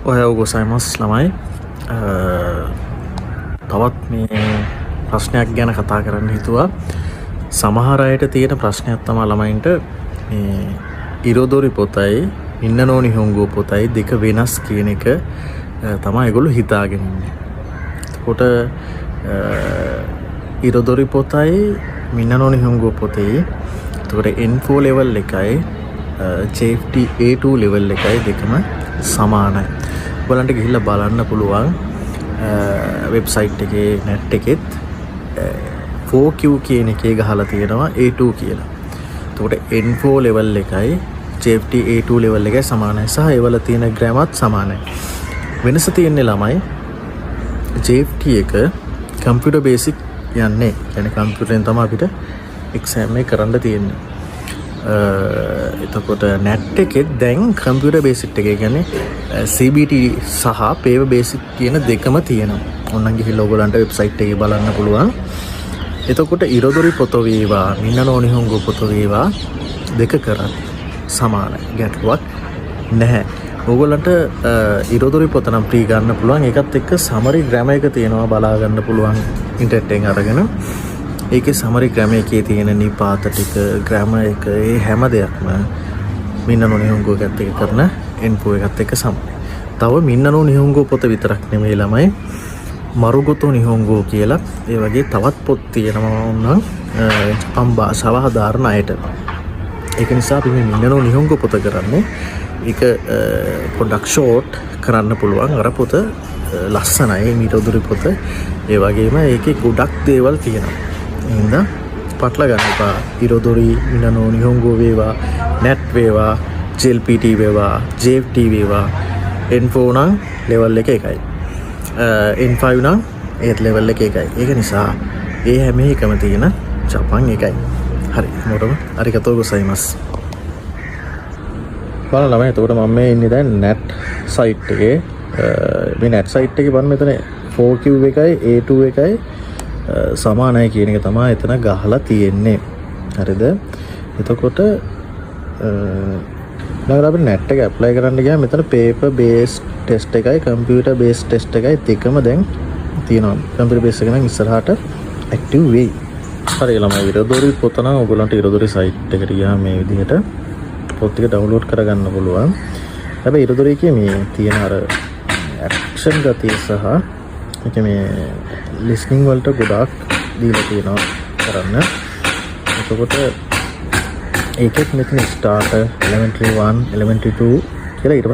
ඔය ගොසයිමස් ළමයි තවත් මේ ප්‍රශ්නයක් ගැන කතා කරන්න හිතුවා. සමහර අයට තියෙන ප්‍රශ්නයක් තමයි ළමයින්ට මේ ඉරොදොරි පොතයි මින්නනෝ නිහොංගෝ පොතයි දෙක වෙනස් කියන එක තමයි ඒගොල්ලෝ හිතාගෙන ඉන්නේ. එතකොට ඉරොදොරි පොතයි මින්නනෝ නිහොංගෝ පොතේ එතකොට N4 level එකයි JFT A2 level එකයි දෙකම සමානයි. ඔයාලන්ට ගිහිල්ලා බලන්න පුළුවන් වෙබ්සයිට් එකේ net එකෙත් 4Q කියන එකේ ගහලා තියෙනවා A2 කියලා. එතකොට N4 level එකයි JFT A2 level එකයි සමානයි සහ ඒවල තියෙන ග්‍රෑමර්ත් සමානයි. වෙනස තියෙන්නේ ළමයි JFT එක computer basic යන්නේ. يعني කම්පියුටරෙන් තමයි අපිට exam එක කරන්න තියෙන්නේ. එතකොට net එකේ දැන් computer basic එක කියන්නේ CBT සහ paper basic කියන දෙකම තියෙනවා. ඕනනම් ගිහිල්ලා ඔයගොල්ලන්ට වෙබ්සයිට් එකේ බලන්න පුළුවන්. එතකොට ඉරොදොරි පොත වේවා මින්නනෝ නිහොංගෝ පොත වේවා දෙක කරන්නේ සමානයි. ගැටලුවක් නැහැ. ඔයගොල්ලන්ට ඉරොදොරි පොත නම් free ගන්න පුළුවන්. ඒකත් එක්ක summary grammar එක තියෙනවා බලා ගන්න පුළුවන් ඉන්ටර්නෙට් එකෙන් අරගෙන. ඒකේ summary grammar එකේ තියෙන නිපාත ටික grammar එක ඒ හැම දෙයක්ම මින්නනෝ නිහොංගෝ එකත් එක්ක කරන N4 එකත් එක්ක සමානයි. තව මින්නනෝ නිහොංගෝ පොත විතරක් නෙමෙයි ළමයි මරුගොතෝ නිහොංගෝ කියලා ඒ වගේ තවත් පොත් තියෙනවා වුණා ජපන් භාෂාව හදාරන අයට. ඒක නිසා අපි මේ මින්නනෝ නිහොංගෝ පොත කරන්නේ ඒක පොඩ්ඩක් ෂෝට් කරන්න පුළුවන්. අර පොත ලස්සනයි මිරොදොරි පොත. ඒ වගේම ඒකේ ගොඩක් දේවල් තියෙනවා. එහෙනම් පටල ගන්න එපා. ඉරොදොරි මින්නනෝ නිහොංගෝ වේවා net වේවා JLPT වේවා JFT වේවා N4 නම් level එක එකයි. N5 නම් ඒත් level එක එකයි. ඒක නිසා ඒ හැම එකම තියෙන ජපන් එකයි. හරි මොකටද? අරිගතෝ ගොසයිමස්. බලන්න ළමයි එතකොට මම මේ ඉන්නේ දැන් net site එකේ. මේ net site එකේ බලන්න මෙතන 4Q එකයි A2 එකයි සමානයි කියන එක තමයි එතන ගහලා තියෙන්නේ. හරිද? එතකොට ඊළඟට අපි net එක apply කරන්න ගියාම මෙතන paper based test එකයි computer based test එකයි දෙකම දැන් තියෙනවා. computer based එක නම් ඉස්සරහට active වෙයි. හරි ළමයි ඉරොදොරි පොත නම් ඔයගොල්ලන්ට ඉරොදොරි site එකට ගියාම මේ විදිහට පොත් ටික download කරගන්න පුළුවන්. හැබැයි ඉරොදොරි එකේ මේ තියෙන අර action ගතිය සහ ඒක මේ listening වලට ගොඩාක් දීලා තියෙනවා කරන්න. එතකොට ඒකෙත් මෙතන starter elementary 1 elementary 2 කියලා ඊට